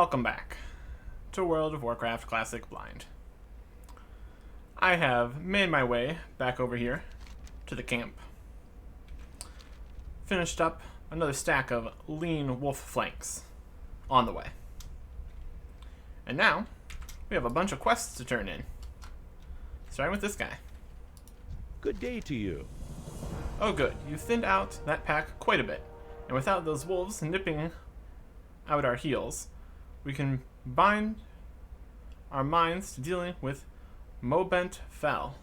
Welcome back to World of Warcraft Classic Blind. I have made my way back over here to the camp. Finished up another stack of lean wolf flanks on the way. And now we have a bunch of quests to turn in. Starting with this guy. Good day to you. Oh good, you thinned out that pack quite a bit. And without those wolves nipping out our heels, we can bind our minds to dealing with Mobent Fell.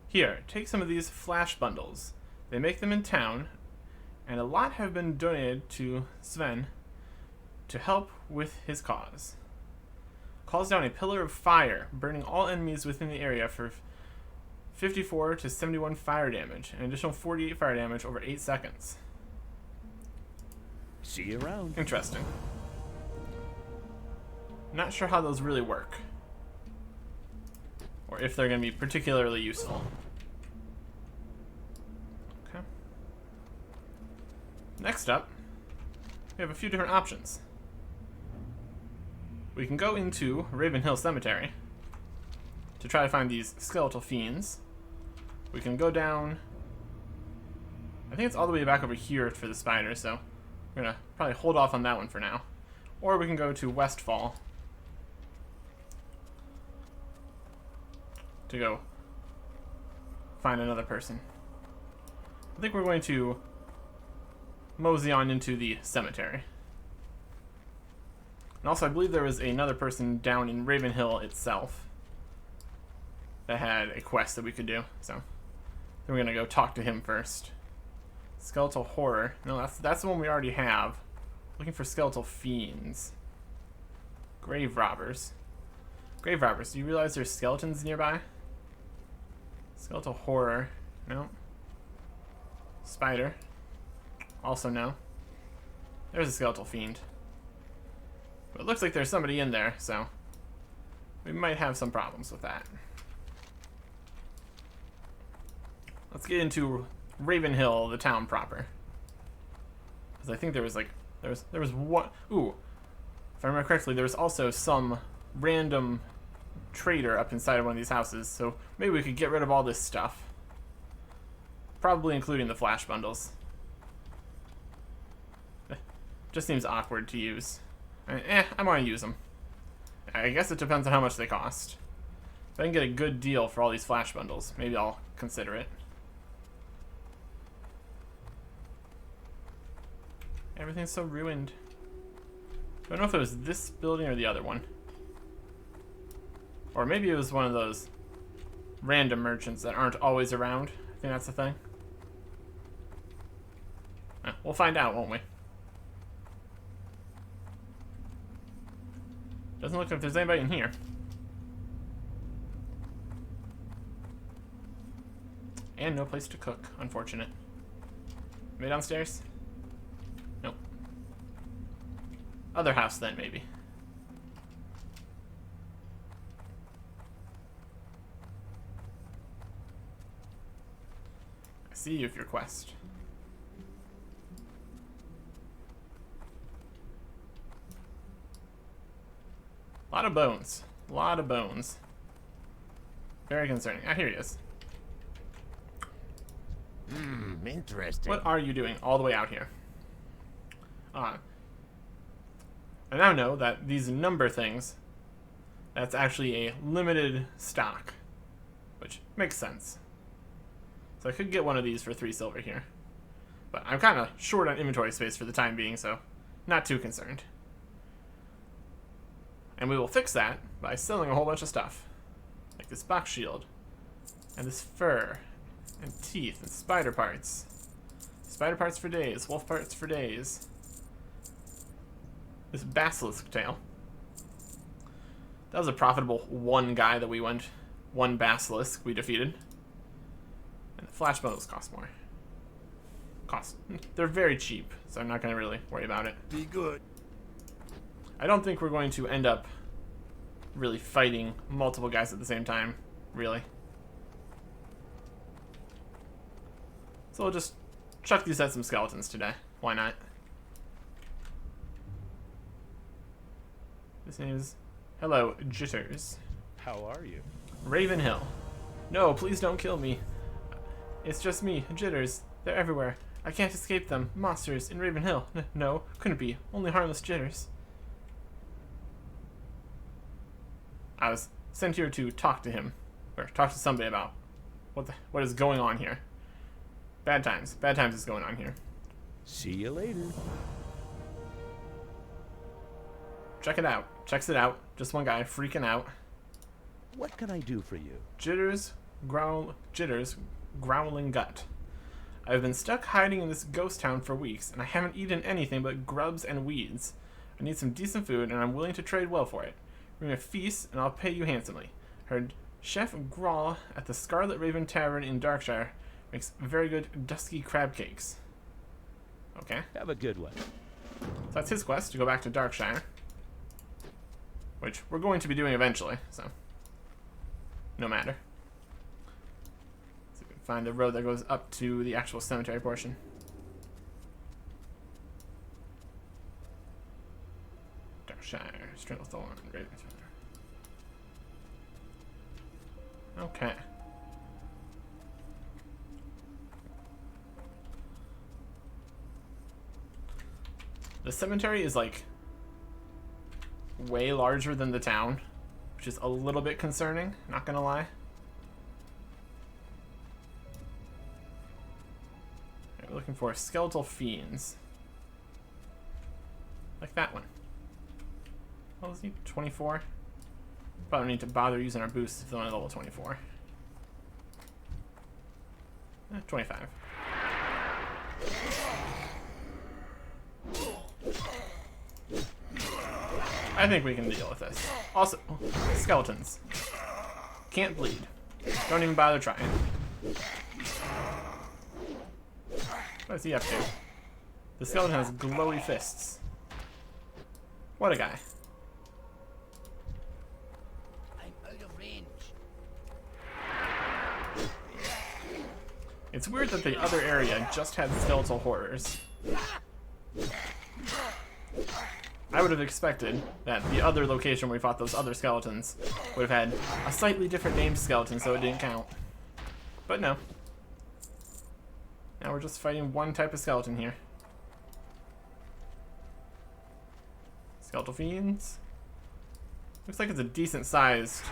Here, take some of these flash bundles. They make them in town, and a lot have been donated to Sven to help with his cause. Calls down a pillar of fire, burning all enemies within the area for 54 to 71 fire damage, and additional 48 fire damage over 8 seconds. See you around. Interesting. Not sure how those really work, or if they're going to be particularly useful. Okay. Next up, we have a few different options. We can go into Raven Hill Cemetery to try to find these skeletal fiends. We can go down, I think it's all the way back over here for the spider, so we're going to probably hold off on that one for now. Or we can go to Westfall to go find another person. I think we're going to mosey on into the cemetery. And also, I believe there was another person down in Ravenhill itself that had a quest that we could do. So, then we're gonna go talk to him first. Skeletal Horror. No, that's the one we already have. Looking for skeletal fiends. Grave robbers. Grave robbers. Do you realize there's skeletons nearby? Skeletal Horror. No. Spider. Also no. There's a skeletal fiend. But it looks like there's somebody in there, so we might have some problems with that. Let's get into Ravenhill, the town proper. Because I think there was like there was one. Ooh, if I remember correctly, there was also some random trader up inside of one of these houses. So maybe we could get rid of all this stuff, probably including the flash bundles. Just seems awkward to use. I'm gonna use them. I guess it depends on how much they cost. If I can get a good deal for all these flash bundles, maybe I'll consider it. Everything's so ruined. I don't know if it was this building or the other one. Or maybe it was one of those random merchants that aren't always around. I think that's the thing. We'll find out, won't we? Doesn't look like there's anybody in here. And no place to cook, unfortunate. Maybe downstairs? Nope. Other house then, maybe. I see you with your quest. A lot of bones. A lot of bones. Very concerning. Ah, here he is. Interesting. What are you doing all the way out here? I now know that these number things, that's actually a limited stock, which makes sense. So I could get one of these for 3 silver here. But I'm kind of short on inventory space for the time being, so not too concerned. And we will fix that by selling a whole bunch of stuff. Like this box shield, and this fur, and teeth, and spider parts. Spider parts for days, wolf parts for days. This basilisk tail. That was a profitable one guy that we went, one basilisk we defeated. And the flash bundles cost more. They're very cheap, so I'm not going to really worry about it. Be good. I don't think we're going to end up really fighting multiple guys at the same time, really. So we'll just chuck these at some skeletons today. Why not? His name is... Hello, Jitters. How are you? Raven Hill. No, please don't kill me. It's just me, Jitters. They're everywhere. I can't escape them. Monsters in Raven Hill. No, couldn't be. Only harmless Jitters. I was sent here to talk to him. Or talk to somebody about what is going on here. Bad times. Bad times is going on here. See you later. Check it out. Checks it out. Just one guy freaking out. What can I do for you? Jitters, growling gut. I've been stuck hiding in this ghost town for weeks, and I haven't eaten anything but grubs and weeds. I need some decent food, and I'm willing to trade well for it. Bring a feast, and I'll pay you handsomely. Heard Chef Grawl at the Scarlet Raven Tavern in Darkshire makes very good dusky crab cakes. Okay. Have a good one. So that's his quest, to go back to Darkshire. Which we're going to be doing eventually, so... no matter. So we can find the road that goes up to the actual cemetery portion. Darkshire, Stranglethorn, Raven. Okay. The cemetery is like way larger than the town, which is a little bit concerning, not gonna lie. We're looking for skeletal fiends. Like that one. What was he? 24? Probably don't need to bother using our boosts if they're only level 24. 25. I think we can deal with this. Also, skeletons. Can't bleed. Don't even bother trying. What is he up to? The skeleton has glowy fists. What a guy. I'm out of range. It's weird that the other area just had skeletal horrors. I would have expected that the other location where we fought those other skeletons would have had a slightly different named skeleton, so it didn't count. But no. Now we're just fighting one type of skeleton here. Skeletal fiends. Looks like it's a decent sized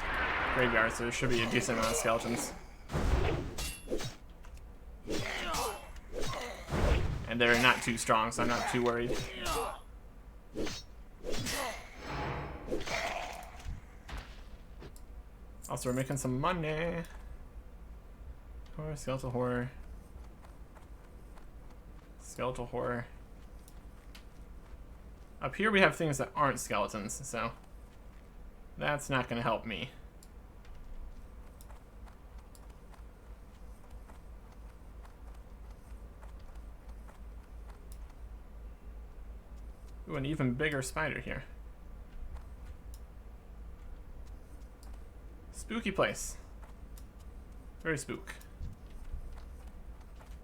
graveyard, so there should be a decent amount of skeletons. And they're not too strong, so I'm not too worried. Also, we're making some money. Horror, skeletal horror. Skeletal horror. Up here we have things that aren't skeletons, so that's not going to help me. Ooh, an even bigger spider here. Spooky place. Very spook.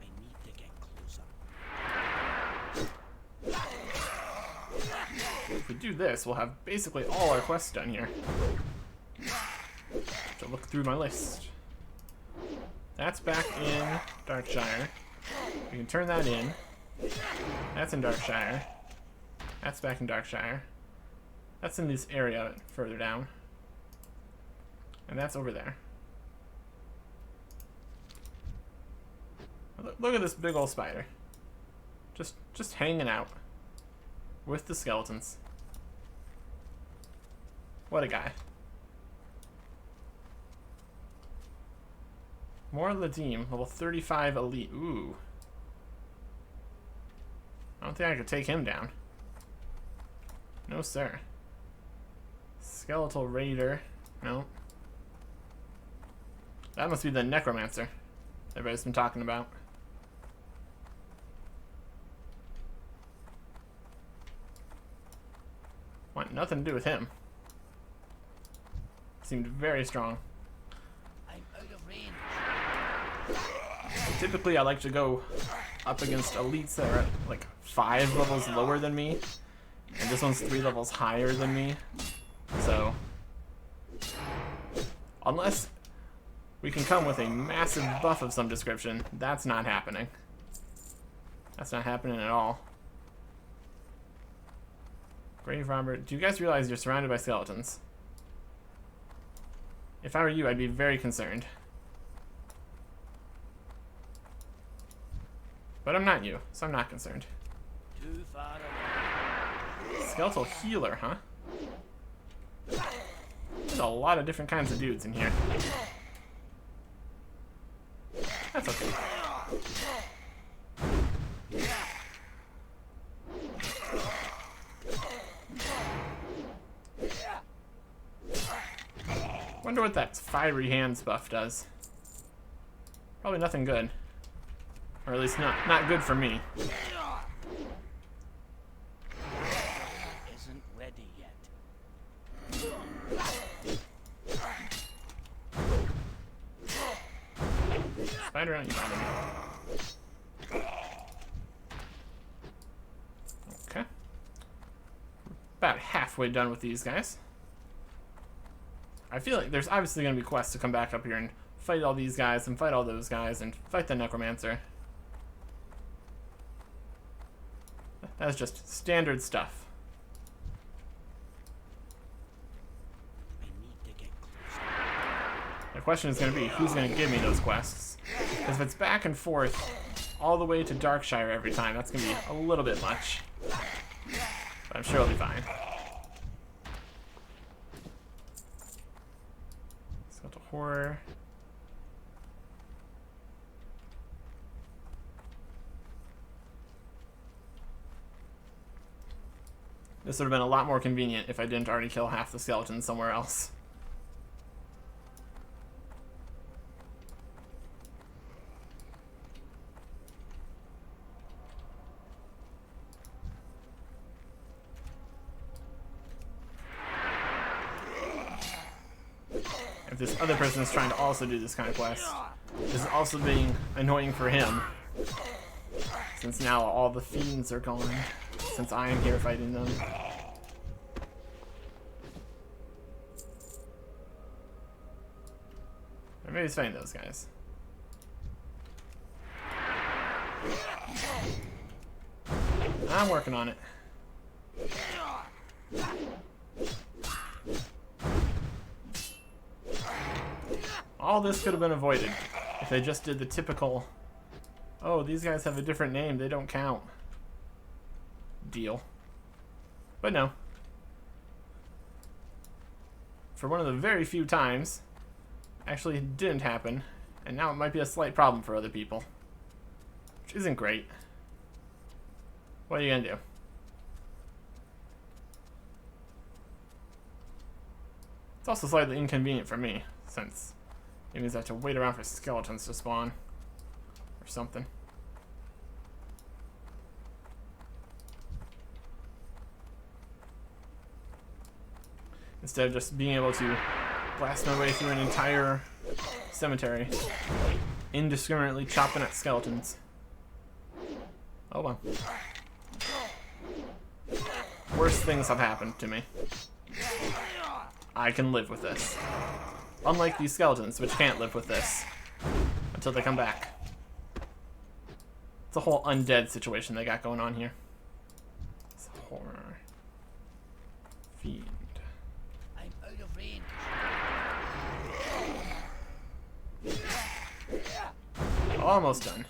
I need to get closer. If we do this, we'll have basically all our quests done here. To look through my list. That's back in Darkshire. We can turn that in. That's in Darkshire. That's back in Darkshire. That's in this area further down. And that's over there. Look at this big old spider. Just hanging out. With the skeletons. What a guy. More Ladim, level 35 elite. Ooh. I don't think I could take him down. No, sir. Skeletal Raider. No. That must be the Necromancer everybody's been talking about. Want nothing to do with him. Seemed very strong. I'm out of range. Typically, I like to go up against elites that are at like 5 levels lower than me. And this one's 3 levels higher than me. So, unless we can come with a massive buff of some description, that's not happening. That's not happening at all. Grave robber. Do you guys realize you're surrounded by skeletons? If I were you, I'd be very concerned. But I'm not you, so I'm not concerned. Too far away. Skeletal healer, huh? There's a lot of different kinds of dudes in here. That's okay. Wonder what that fiery hands buff does. Probably nothing good. Or at least not good for me. Isn't ready yet. Spider on you, bottom. Okay. About halfway done with these guys. I feel like there's obviously going to be quests to come back up here and fight all these guys and fight all those guys and fight the necromancer. That's just standard stuff. We need to get closer. The question is going to be, who's going to give me those quests? Because if it's back and forth all the way to Darkshire every time, that's going to be a little bit much. But I'm sure it'll be fine. Skeletal horror. This would have been a lot more convenient if I didn't already kill half the skeletons somewhere else. If this other person is trying to also do this kind of quest, this is also being annoying for him. Since now all the fiends are gone. Since I am here fighting them. Or maybe it's fighting those guys. I'm working on it. All this could have been avoided if they just did the typical, oh, these guys have a different name, they don't count deal. But no. For one of the very few times, actually it didn't happen, and now it might be a slight problem for other people. Which isn't great. What are you gonna do? It's also slightly inconvenient for me, since it means I have to wait around for skeletons to spawn. Or something. Instead of just being able to blast my way through an entire cemetery, indiscriminately chopping at skeletons. Oh well. Worse things have happened to me. I can live with this. Unlike these skeletons, which can't live with this until they come back. It's a whole undead situation they got going on here. It's horror. Fiend. I'm out of range. Almost done.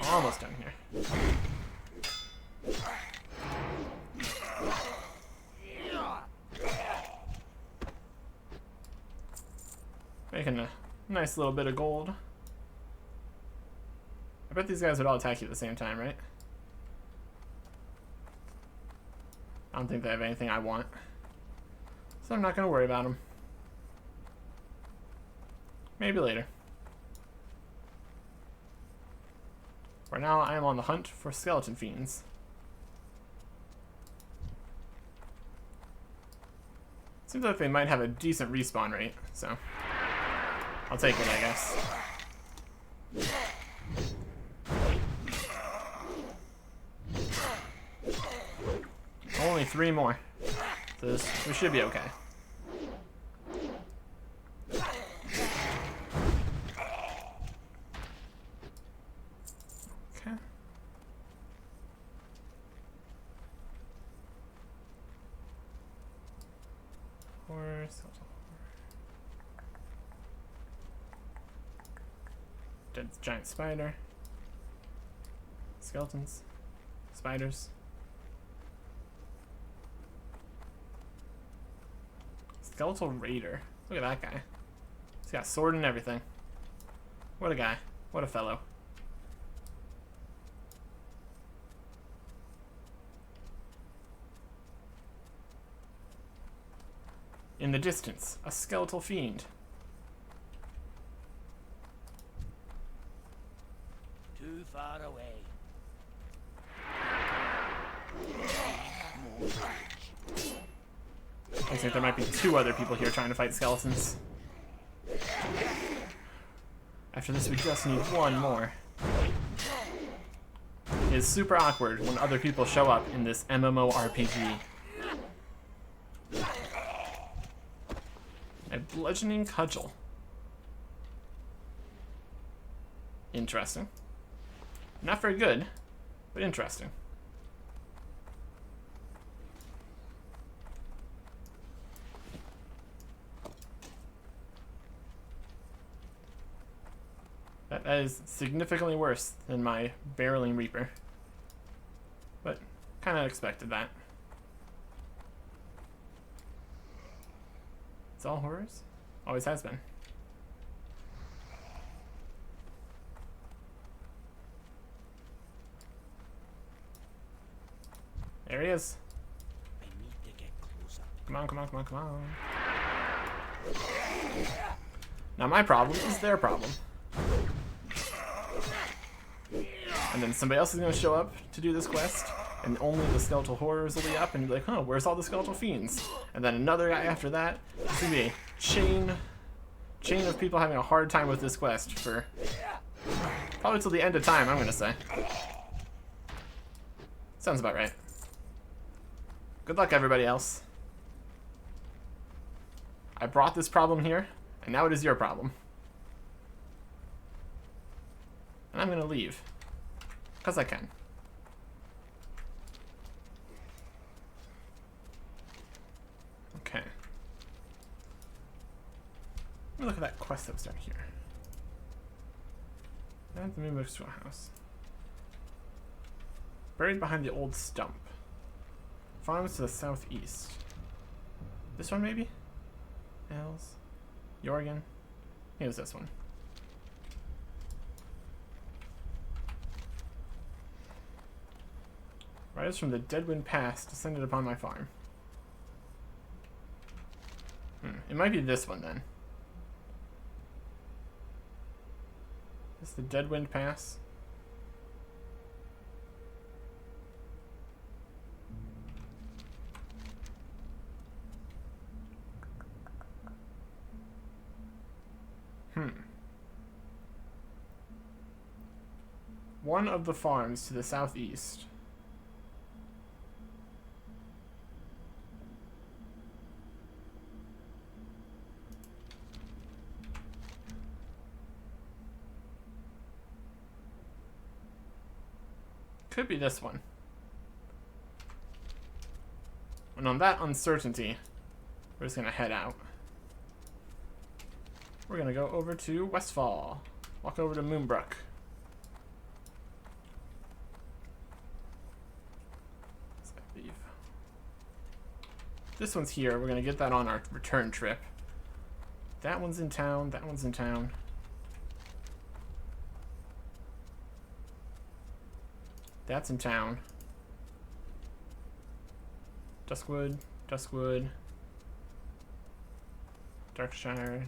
Almost done here. Making a nice little bit of gold. I bet these guys would all attack you at the same time, right? I don't think they have anything I want. So I'm not going to worry about them. Maybe later. For now, I am on the hunt for skeleton fiends. Seems like they might have a decent respawn rate, so I'll take it, I guess. Only 3 more. So So we should be okay. Okay. Horse. Dead giant spider. Skeletons. Spiders. Skeletal Raider. Look at that guy. He's got a sword and everything. What a guy. What a fellow. In the distance, a skeletal fiend. Too far away. I think there might be 2 other people here trying to fight skeletons. After this, we just need 1 more. It is super awkward when other people show up in this MMORPG. A bludgeoning cudgel. Interesting. Not very good, but interesting. That is significantly worse than my barreling reaper. But kind of expected that. It's all horrors? Always has been. There he is. I need to get closer. Come on, come on, come on, come on. Now my problem is their problem. And then somebody else is going to show up to do this quest, and only the skeletal horrors will be up, and you'll be like, huh, where's all the skeletal fiends? And then another guy after that. It's going to be a chain of people having a hard time with this quest for probably till the end of time, I'm going to say. Sounds about right. Good luck, everybody else. I brought this problem here, and now it is your problem. And I'm going to leave. Because I can. Okay. Let me look at that quest that was down here. Add the new books to a house. Buried behind the old stump. Farms to the southeast. This one, maybe? Els? Jorgen? It was this one. Riders from the Deadwind Pass descended upon my farm. It might be this one then. Is the Deadwind Pass? One of the farms to the southeast. Could be this one. And on that uncertainty, we're just gonna head out. We're gonna go over to Westfall. Walk over to Moonbrook. This one's here. We're gonna get that on our return trip. That one's in town. That one's in town. That's in town. Duskwood, Duskwood, Darkshire.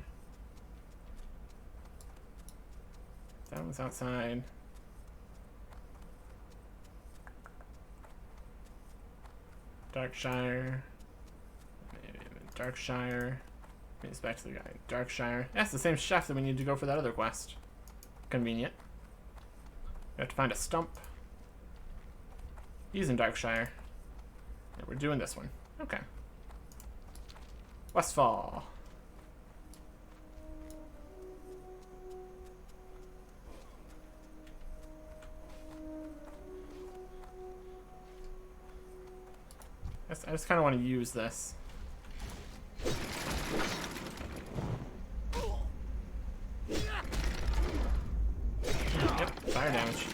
That one's outside. Darkshire. Darkshire. Maybe it's back to the guy. Darkshire. That's the same chef that we need to go for that other quest. Convenient. We have to find a stump. He's in Darkshire. Yeah, we're doing this one. Okay. Westfall. I just kind of want to use this. Yep, fire damage.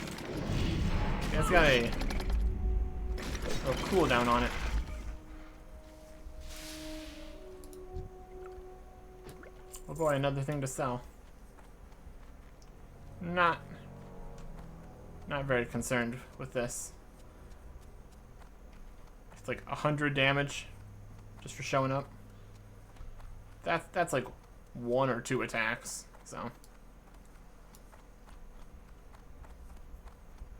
Yeah, it's got a little cooldown on it. Oh boy, another thing to sell. Not very concerned with this. It's like 100 damage just for showing up. That's like 1 or 2 attacks, so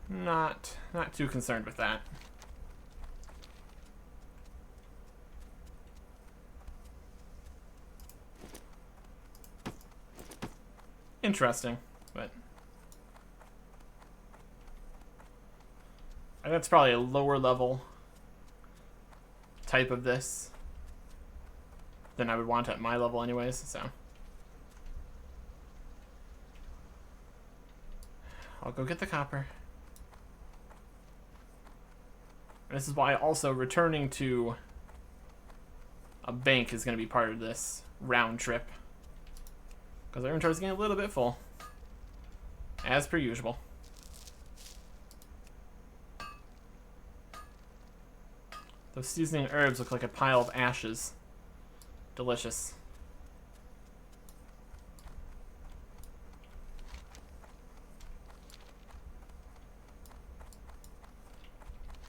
not too concerned with that. Interesting, but I think that's probably a lower level type of this than I would want at my level anyways, so I'll go get the copper. And this is why also returning to a bank is going to be part of this round trip, because our inventory is getting a little bit full, as per usual. Those seasoning herbs look like a pile of ashes. Delicious.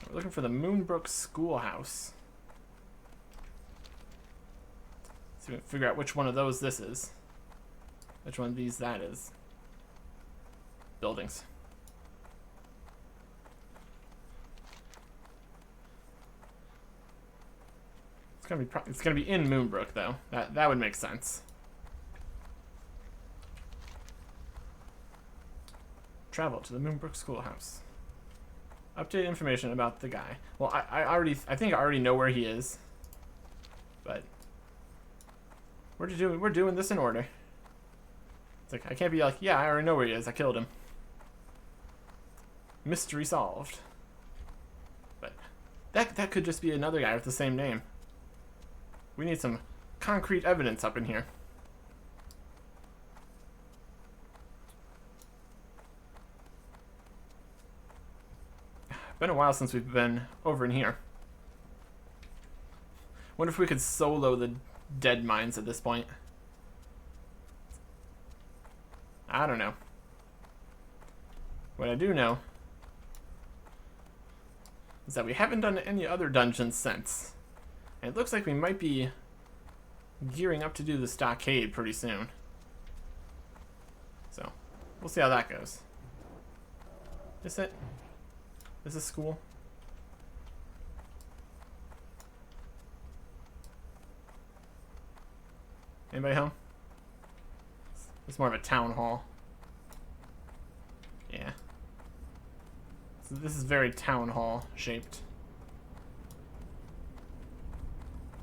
We're looking for the Moonbrook Schoolhouse. So we can figure out which one of those this is. Which one of these that is. Buildings. It's gonna be in Moonbrook though. That would make sense. Travel to the Moonbrook Schoolhouse. Update information about the guy. Well, I think I already know where he is. But we're doing this in order. It's like I can't be like, yeah, I already know where he is. I killed him. Mystery solved. But that could just be another guy with the same name. We need some concrete evidence up in here. Been a while since we've been over in here. Wonder if we could solo the dead mines at this point. I don't know. What I do know is that we haven't done any other dungeons since. And it looks like we might be gearing up to do the stockade pretty soon. So, we'll see how that goes. Is it? Is this school? Anybody home? It's more of a town hall. Yeah. So this is very town hall shaped.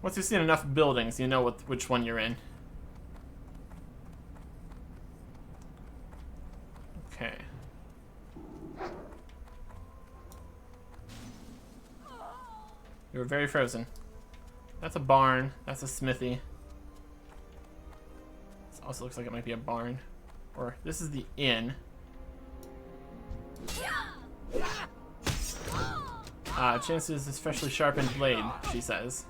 Once you've seen enough buildings, you know which one you're in. Okay. You were very frozen. That's a barn. That's a smithy. This also looks like it might be a barn. Or this is the inn. Chances is freshly sharpened blade, she says.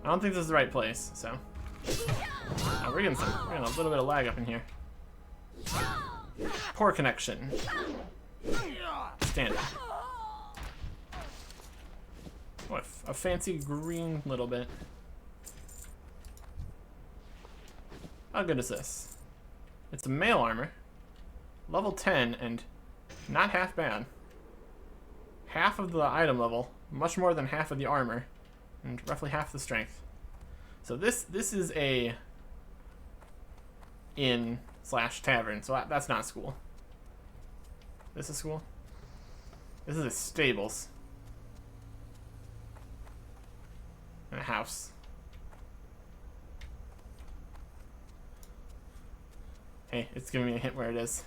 I don't think this is the right place, so. Oh, we're getting a little bit of lag up in here. Poor connection. Standard. What a fancy green little bit. How good is this? It's a mail armor. Level 10 and not half bad. Half of the item level, much more than half of the armor, and roughly half the strength. So this is a inn/tavern, so that's not school. This is school? This is a stables. And a house. Hey, it's giving me a hint where it is.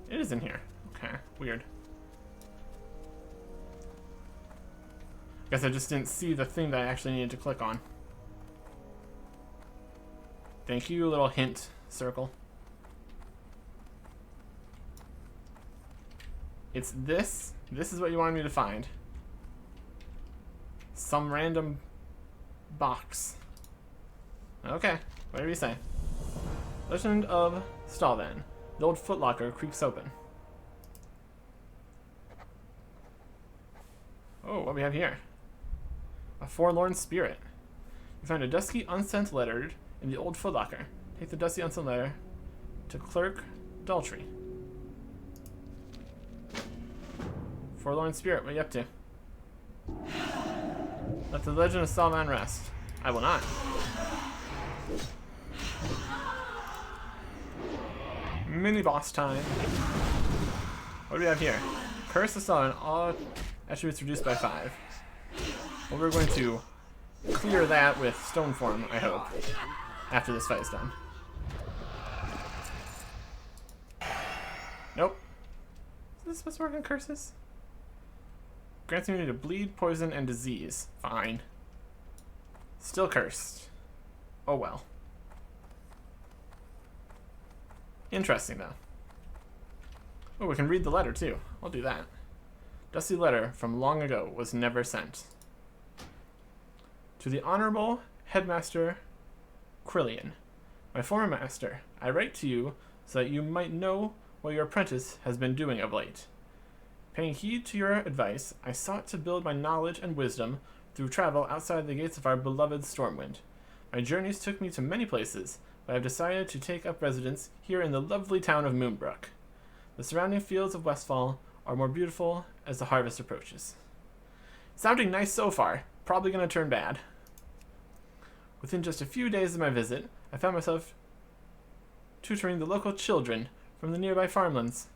It is in here. Okay, weird. Guess I just didn't see the thing that I actually needed to click on. Thank you, little hint circle. It's this. This is what you wanted me to find. Some random box. Okay, whatever you say. Legend of Stalvan. The old footlocker creaks open. Oh, what do we have here? A forlorn spirit. You find a dusky, unsent letter in the old footlocker. Take the dusty, unsent letter to Clerk Daltrey. Forlorn spirit, what are you up to? Let the legend of Stalvan rest. I will not. Mini boss time. What do we have here? Curse of Stalvan, all attributes reduced by 5. Well, we're going to clear that with stone form, I hope, after this fight is done. Nope. Is this supposed to work on curses? Grants immunity to bleed, poison, and disease. Fine. Still cursed. Oh well. Interesting, though. Oh, we can read the letter, too. I'll do that. Dusty letter from long ago was never sent. To the Honorable Headmaster Quillian, my former master, I write to you so that you might know what your apprentice has been doing of late. Paying heed to your advice, I sought to build my knowledge and wisdom through travel outside the gates of our beloved Stormwind. My journeys took me to many places, but I have decided to take up residence here in the lovely town of Moonbrook. The surrounding fields of Westfall are more beautiful as the harvest approaches. Sounding nice so far, probably going to turn bad. Within just a few days of my visit, I found myself tutoring the local children from the nearby farmlands.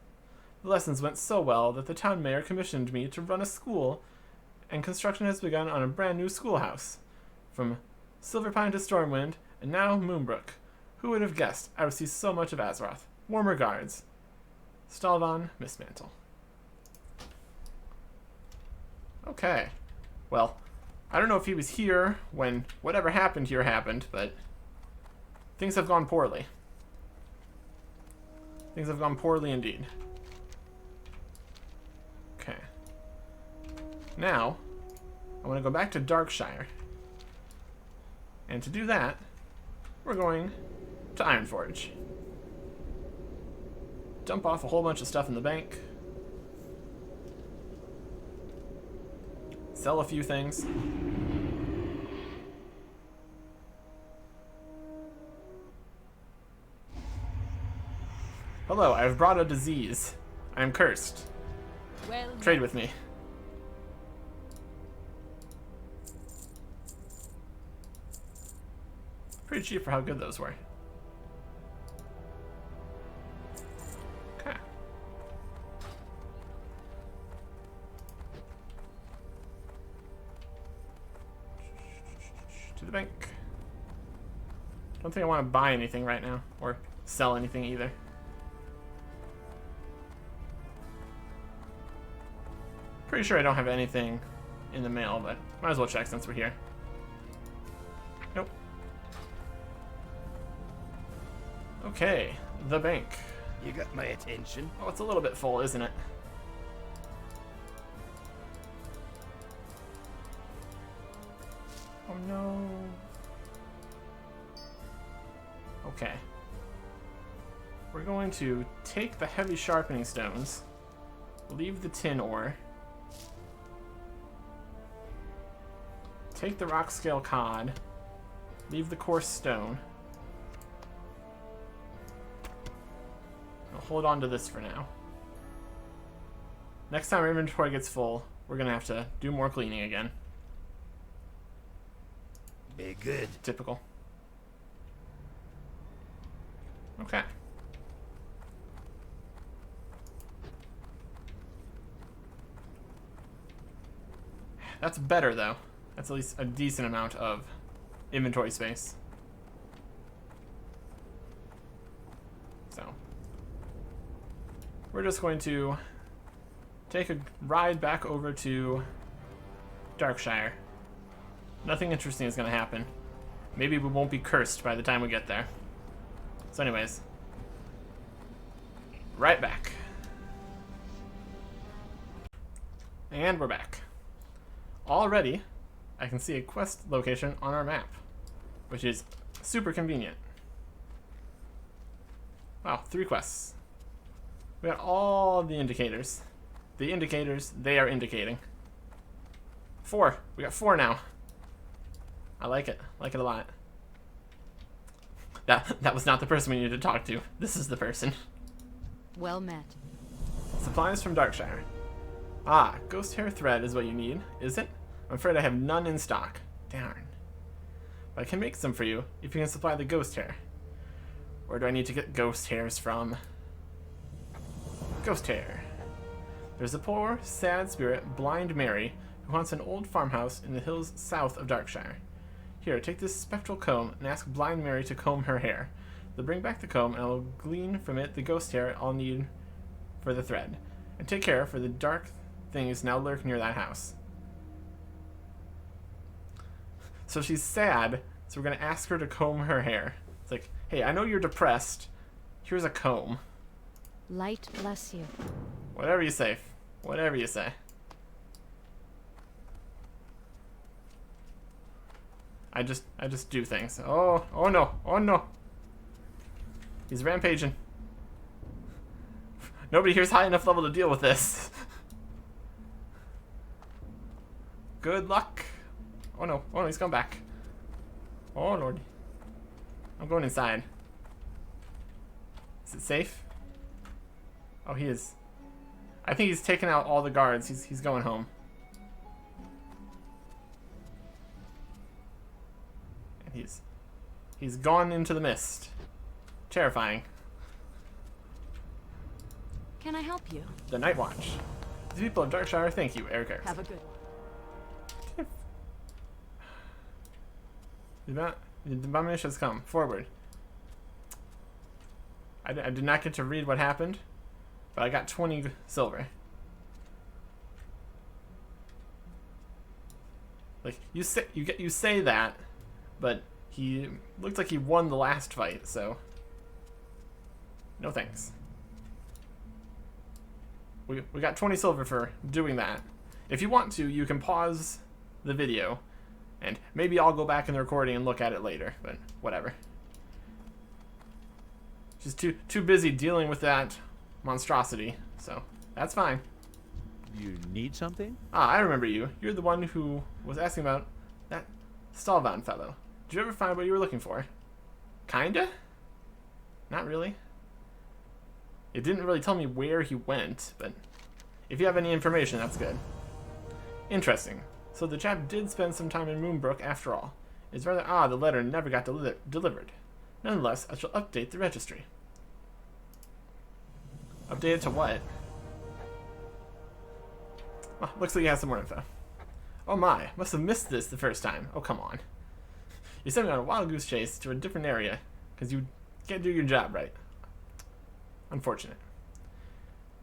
The lessons went so well that the town mayor commissioned me to run a school, and construction has begun on a brand new schoolhouse. From Silverpine to Stormwind, and now Moonbrook. Who would have guessed I would see so much of Azeroth? Warm regards. Stalvan Mistmantle. Okay. Well, I don't know if he was here when whatever happened here happened, but things have gone poorly. Things have gone poorly indeed. Okay. Now, I want to go back to Darkshire. And to do that, we're going to Ironforge. Dump off a whole bunch of stuff in the bank. Sell a few things. Hello, I've brought a disease. I am cursed. Well, Trade with me. Pretty cheap for how good those were. Okay. To the bank. Don't think I want to buy anything right now, or sell anything either. Pretty sure I don't have anything in the mail, but might as well check since we're here. Nope. Okay, the bank. You got my attention. Oh, it's a little bit full, isn't it? Oh no. Okay. We're going to take the heavy sharpening stones, leave the tin ore, take the rock scale cod, leave the coarse stone. I'll hold on to this for now. Next time our inventory gets full, we're gonna have to do more cleaning again. Be good. Typical. Okay. That's better, though. That's at least a decent amount of inventory space. So, we're just going to take a ride back over to Darkshire. Nothing interesting is going to happen. Maybe we won't be cursed by the time we get there. So anyways, right back. And we're back. Already, I can see a quest location on our map, which is super convenient. Wow, 3 quests. We got all the indicators. The indicators, they are indicating. 4. We got 4 now. I like it. I like it a lot. That was not the person we needed to talk to. This is the person. Well met. Supplies from Darkshire. Ah, ghost hair thread is what you need, is it? I'm afraid I have none in stock. Darn. But I can make some for you if you can supply the ghost hair. Where do I need to get ghost hairs from? Ghost hair. There's a poor, sad spirit, Blind Mary, who haunts an old farmhouse in the hills south of Darkshire. Here, take this spectral comb and ask Blind Mary to comb her hair. They'll bring back the comb and I will glean from it the ghost hair I'll need for the thread. And take care, for the dark things now lurk near that house. So she's sad, so we're going to ask her to comb her hair. It's like, hey, I know you're depressed. Here's a comb. Light bless you. Whatever you say. Whatever you say. I just do things. Oh no. Oh no. He's rampaging. Nobody here's high enough level to deal with this. Good luck. Oh no. Oh no, he's come back. Oh lord. I'm going inside. Is it safe? Oh, he is. I think he's taken out all the guards. He's going home. And he's gone into the mist. Terrifying. Can I help you? The Night Watch. The people of Darkshire thank you, Eric Erickson. Have a good one. The abomination has come. Forward. I did not get to read what happened, but I got 20 silver. Like you say that, but he looked like he won the last fight, so no thanks. We got 20 silver for doing that. If you want to, you can pause the video, and maybe I'll go back in the recording and look at it later, but whatever. She's too busy dealing with that monstrosity, so that's fine. You need something? Ah, I remember you. You're the one who was asking about that Stalvan fellow. Did you ever find what you were looking for? Kinda? Not really. It didn't really tell me where he went, but if you have any information, that's good. Interesting. So the chap did spend some time in Moonbrook after all. It's rather odd the letter never got delivered. Nonetheless, I shall update the registry. Update it to what? Oh, looks like you have some more info. Oh my, must have missed this the first time. Oh, come on. You sent me on a wild goose chase to a different area because you can't do your job right. Unfortunate.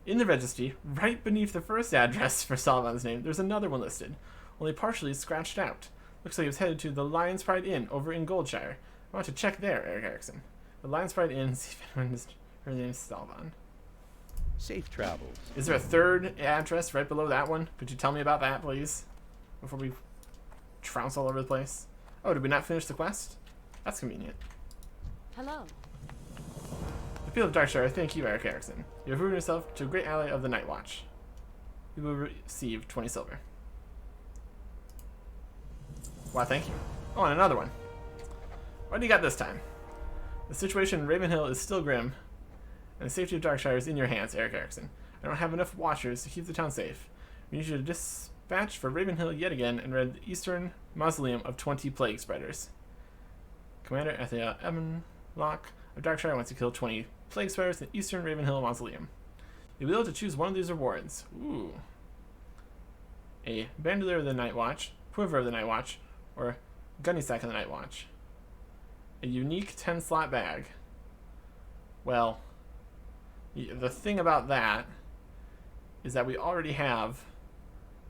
In the registry, right beneath the first address for Stalvan's name, there's another one listed, only partially scratched out. Looks like he was headed to the Lion's Pride Inn over in Goldshire. I want to check there, Eric Erickson. The Lion's Pride Inn, see if anyone's her name's Stalvan. Safe travels. Is there a third address right below that one? Could you tell me about that, please? Before we trounce all over the place. Oh, did we not finish the quest? That's convenient. Hello. The people of Darkshire thank you, Eric Erickson. You have proven yourself to a great ally of the Night Watch. You will receive 20 silver. Why, thank you. Oh, and another one. What do you got this time? The situation in Ravenhill is still grim, and the safety of Darkshire is in your hands, Eric Erickson. I don't have enough watchers to keep the town safe. We need you to dispatch for Ravenhill yet again and raid the eastern mausoleum of 20 plague spreaders. Commander Ethia Ebenlock of Darkshire wants to kill 20 plague spreaders in the eastern Ravenhill mausoleum. You'll be able to choose one of these rewards. Ooh. a Bandolier of the Night Watch, Quiver of the Night Watch, or Gunny Sack of the Night Watch. A unique 10-slot bag. Well, the thing about that is that we already have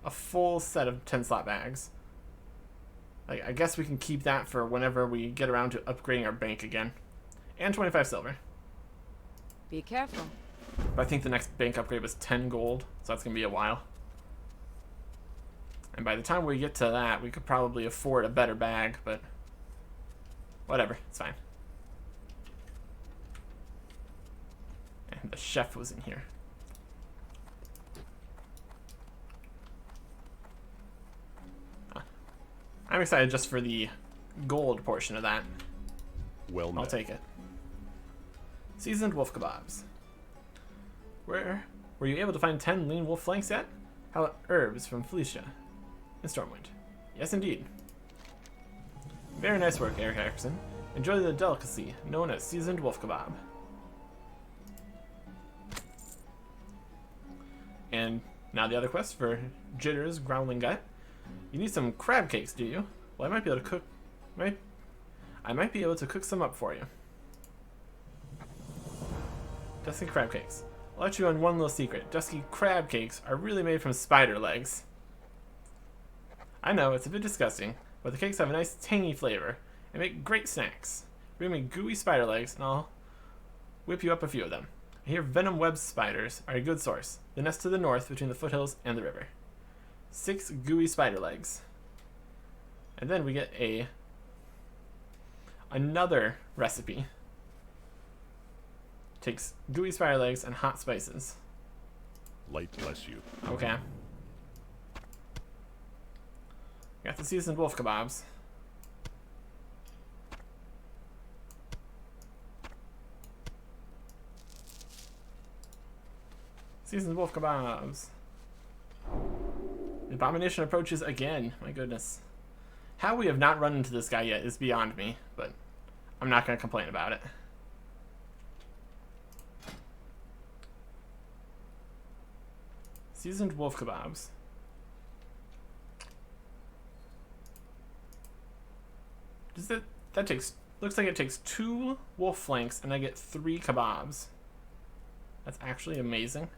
a full set of 10-slot bags. Like, I guess we can keep that for whenever we get around to upgrading our bank again. And 25 silver. Be careful. But I think the next bank upgrade was 10 gold, so that's going to be a while. And by the time we get to that, we could probably afford a better bag, but whatever, it's fine. And the chef was in here. I'm excited just for the gold portion of that. Well I'll met. take it. Seasoned wolf kebabs. Where were you able to find 10 lean wolf flanks yet? How about herbs from Felicia in Stormwind? Yes, indeed. Very nice work, Eric Erickson. Enjoy the delicacy known as seasoned wolf kebab. And now the other quest for Jitter's Growling Gut. You need some crab cakes, do you? Well, I might be able to cook. I might be able to cook some up for you. Dusky crab cakes. I'll let you on one little secret. Dusky crab cakes are really made from spider legs. I know, it's a bit disgusting, but the cakes have a nice tangy flavor and make great snacks. Bring me gooey spider legs and I'll whip you up a few of them. I hear venom web spiders are a good source. The nest to the north between the foothills and the river. 6 gooey spider legs. And then we get another recipe. Takes gooey spider legs and hot spices. Light bless you. Okay. Got the seasoned wolf kebabs. Seasoned wolf kebabs. The abomination approaches again. My goodness. How we have not run into this guy yet is beyond me, but I'm not going to complain about it. Seasoned wolf kebabs. That takes, looks like it takes 2 wolf flanks and I get 3 kebabs. That's actually amazing.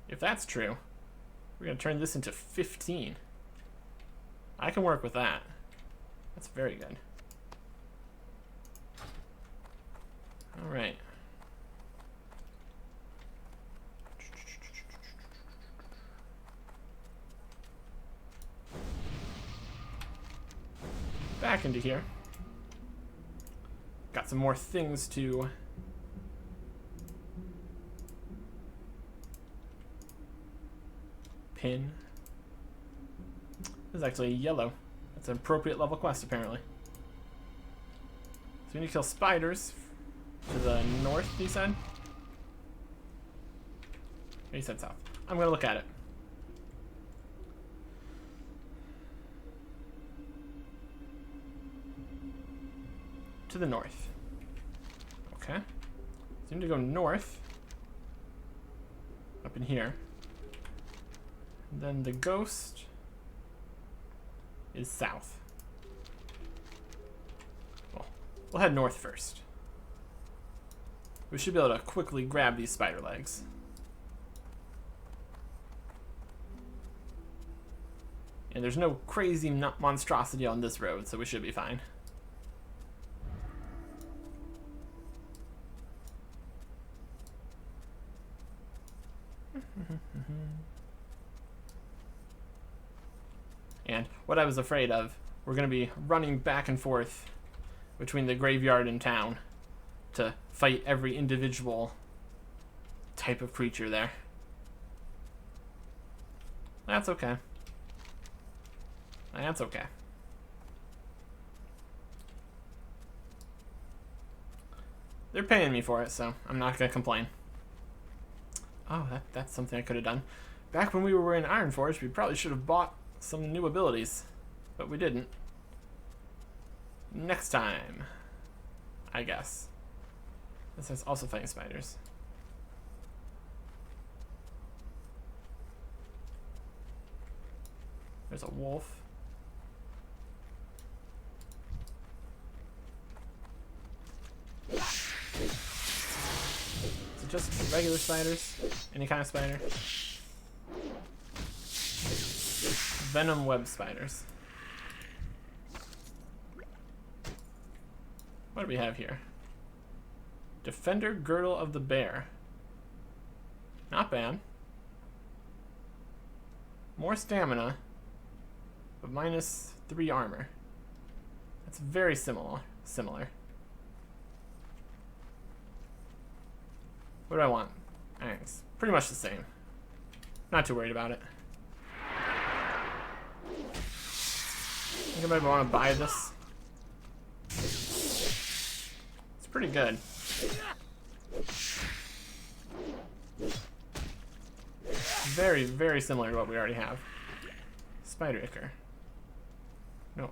If that's true, we're going to turn this into 15. I can work with that. That's very good. Alright. Back into here. Got some more things to pin. This is actually yellow. That's an appropriate level quest, apparently. So we need to kill spiders to the north, he said? He said south. I'm going to look at it. To the north. Okay. So we need to go north. Up in here. And then the ghost is south. Well, we'll head north first. We should be able to quickly grab these spider legs. And there's no crazy monstrosity on this road, so we should be fine. And what I was afraid of, we're going to be running back and forth between the graveyard and town to fight every individual type of creature there. That's okay. That's okay. They're paying me for it, so I'm not going to complain. Oh, that's something I could have done. Back when we were in Ironforge, we probably should have bought some new abilities, but we didn't. Next time, I guess. This is also fighting spiders. There's a wolf. Is it just regular spiders? Any kind of spider? Venom web spiders. What do we have here? Defender Girdle of the Bear. Not bad. More stamina, but -3 armor. That's very similar. What do I want? It's pretty much the same. Not too worried about it. Think anybody want to buy this? It's pretty good. Very, very similar to what we already have. Spider Ichor. No.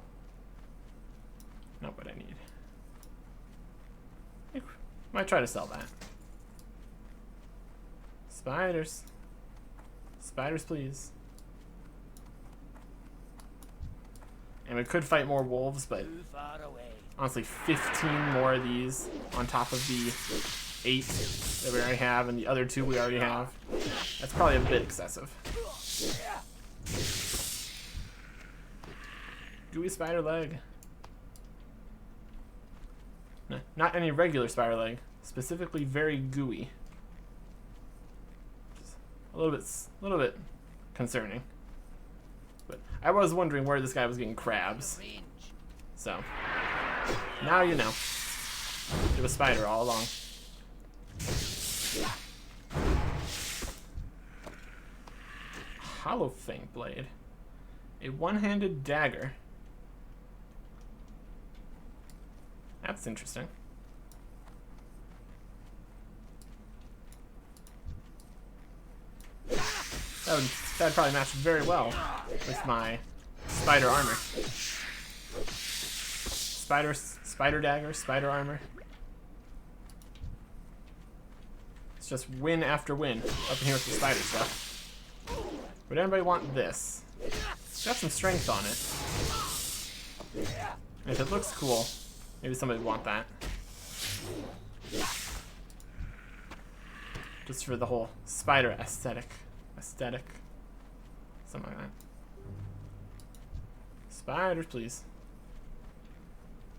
Not what I need. Might try to sell that. Spiders. Spiders, please. And we could fight more wolves, but Too far away. honestly, 15 more of these on top of the 8 that we already have and the other 2 we already have. That's probably a bit excessive. Gooey spider leg. No, not any regular spider leg. Specifically very gooey. Just a little bit concerning. But I was wondering where this guy was getting crabs. Range. So now you know. It was spider all along. Hollow Fang Blade. A one-handed dagger. That's interesting. That'd probably match very well with my spider armor. Spider dagger, spider armor. It's just win after win up in here with the spider stuff. Would anybody want this? It's got some strength on it. And if it looks cool, maybe somebody would want that. Just for the whole spider aesthetic. Something like that. Spiders, please.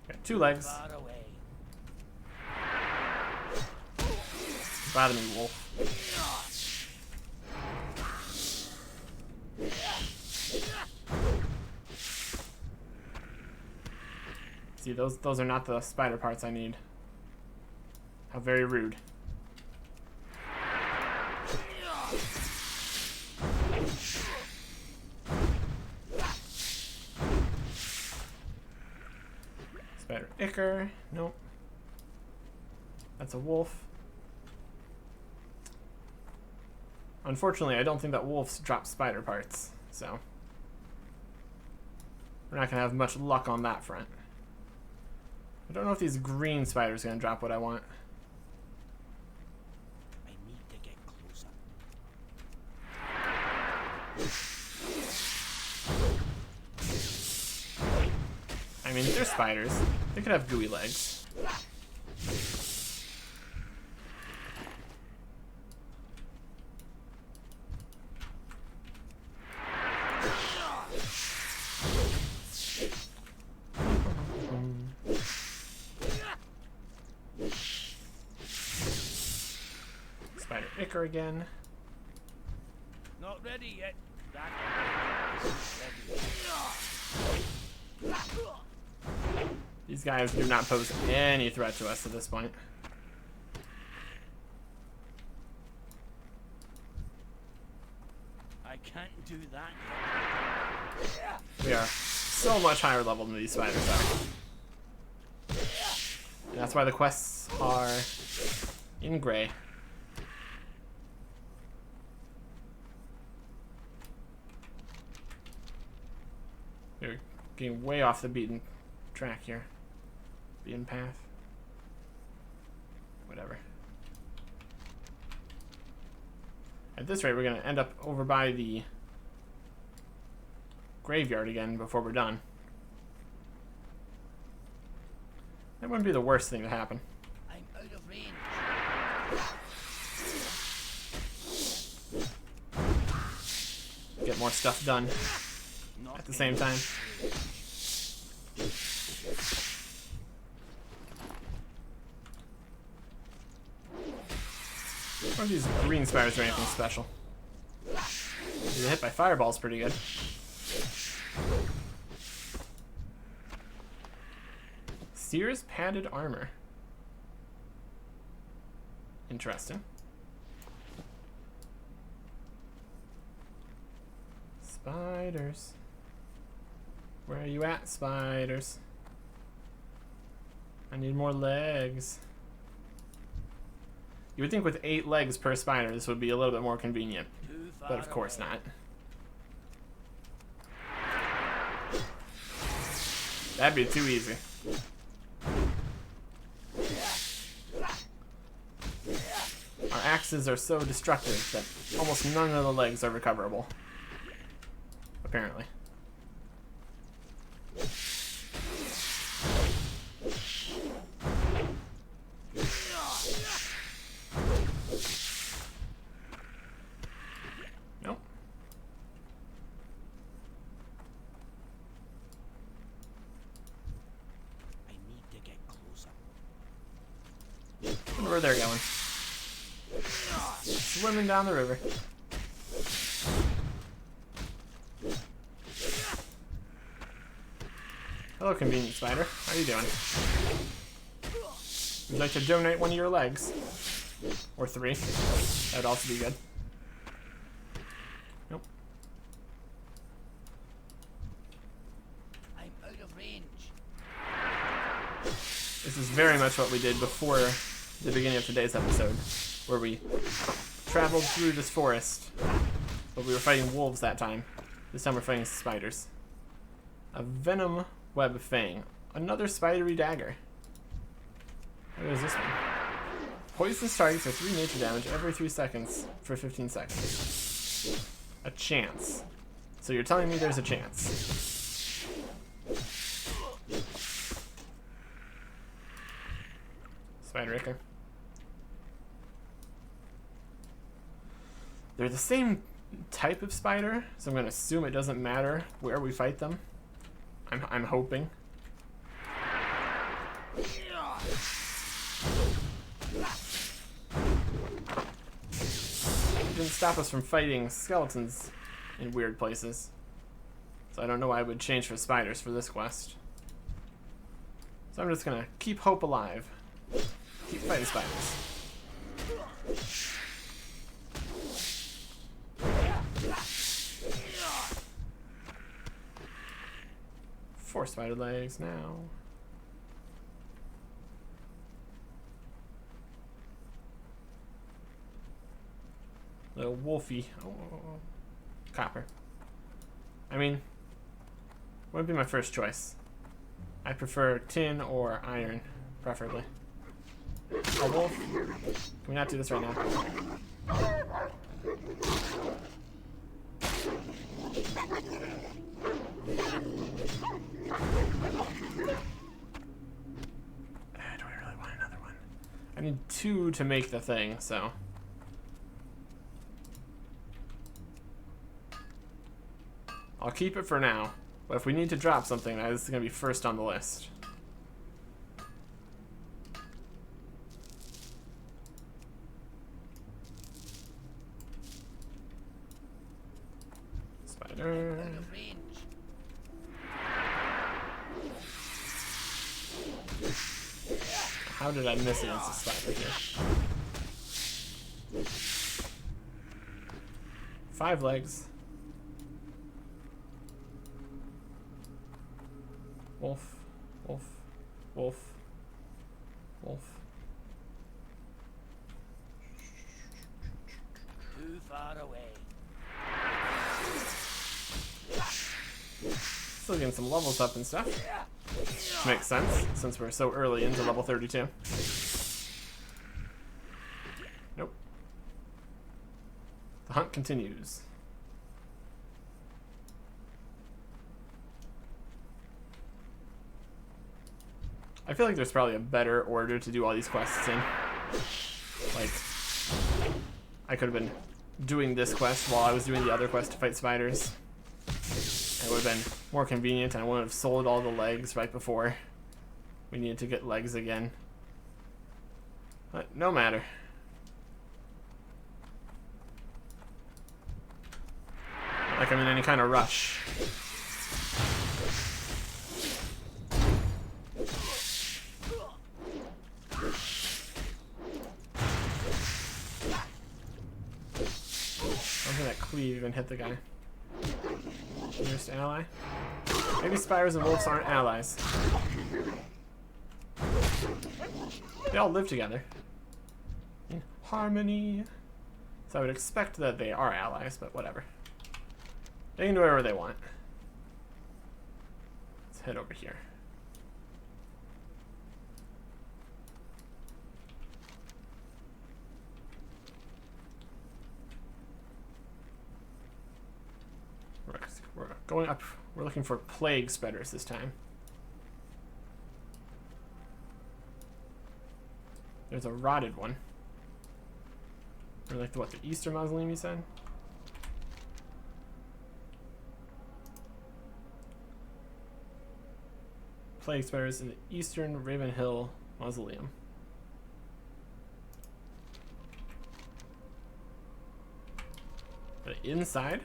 Got 2 legs. Far away. Bother me, wolf. See, those are not the spider parts I need. How very rude. Spider Ichor. Nope. That's a wolf. Unfortunately, I don't think that wolves drop spider parts, so we're not gonna have much luck on that front. I don't know if these green spiders are gonna drop what I want. I need to get closer. I mean, they're spiders. They could have gooey legs. Spider Ichor again. Not ready yet. That ready. These guys do not pose any threat to us at this point. I can't do that yet. We are so much higher level than these spiders are. And that's why the quests are in gray. We're getting way off the beaten track here. Beaten path. whatever. At this rate, we're going to end up over by the graveyard again before we're done. That wouldn't be the worst thing to happen. I'm out of range. Get more stuff done Not at the same time. Or these green spiders are anything special. Being hit by fireballs pretty good. Sears padded armor. Interesting. Spiders. Where are you at, spiders? I need more legs. You would think with 8 legs per spider, this would be a little bit more convenient. too far But of course away. not. That'd be too easy. Our axes are so destructive that almost none of the legs are recoverable. Apparently. Nope. I need to get closer. Wonder where they're going. Swimming down the river. Hello, convenient spider. How are you doing? Would you like to donate one of your legs? Or 3. That would also be good. Nope. I'm out of range. This is very much what we did before the beginning of today's episode, where we traveled through this forest, but we were fighting wolves that time. This time we're fighting spiders. A venom web fang. Another spidery dagger. What is this one? Poisonous targets for 3 nature damage every 3 seconds for 15 seconds. A chance. So you're telling me there's a chance. Spider Raker. They're the same type of spider, so I'm going to assume it doesn't matter where we fight them. I'm hoping. It didn't stop us from fighting skeletons in weird places. So I don't know why I would change for spiders for this quest. So I'm just going to keep hope alive. Keep fighting spiders. Four spider legs now. Little wolfy. Oh. Copper. I mean, wouldn't be my first choice. I prefer tin or iron, preferably. A wolf? Can we not do this right now? Do I really want another one? I need 2 to make the thing, so. I'll keep it for now, but if we need to drop something, this is going to be first on the list. Spider. Out of range. How did I miss against a spider here? 5 legs. Wolf, wolf, wolf, wolf. Too far away. Still getting some levels up and stuff. Makes sense, since we're so early into level 32. continues. I feel like there's probably a better order to do all these quests in. Like, I could have been doing this quest while I was doing the other quest to fight spiders. It would have been more convenient, and I wouldn't have sold all the legs right before we needed to get legs again. But no matter. Like I'm in any kind of rush. I don't think that cleave even hit the guy. Nearest ally? Maybe spiders and wolves aren't allies. They all live together in harmony. So I would expect that they are allies, but whatever. They can do whatever they want. Let's head over here. We're going up. We're looking for plague spreaders this time. There's a rotted one. Or like the what? The Easter mausoleum, you said? Plague spreaders in the Eastern Raven Hill Mausoleum. But inside?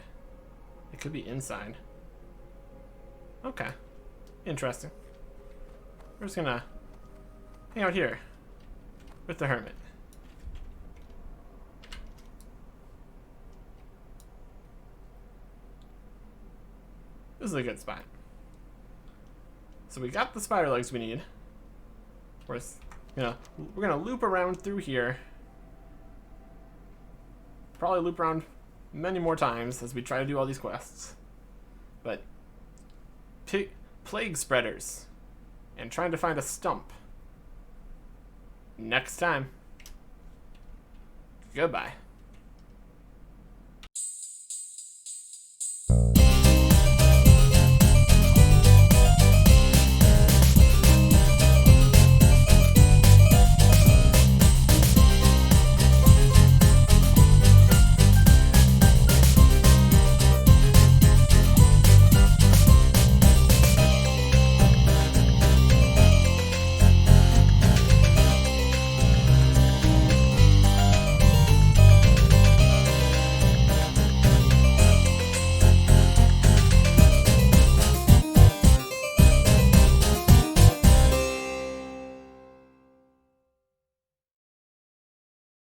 It could be inside. Okay. Interesting. We're just gonna hang out here with the hermit. This is a good spot. So we got the spider legs we need. We're gonna loop around through here. Probably loop around many more times as we try to do all these quests. But plague spreaders and trying to find a stump. Next time. Goodbye.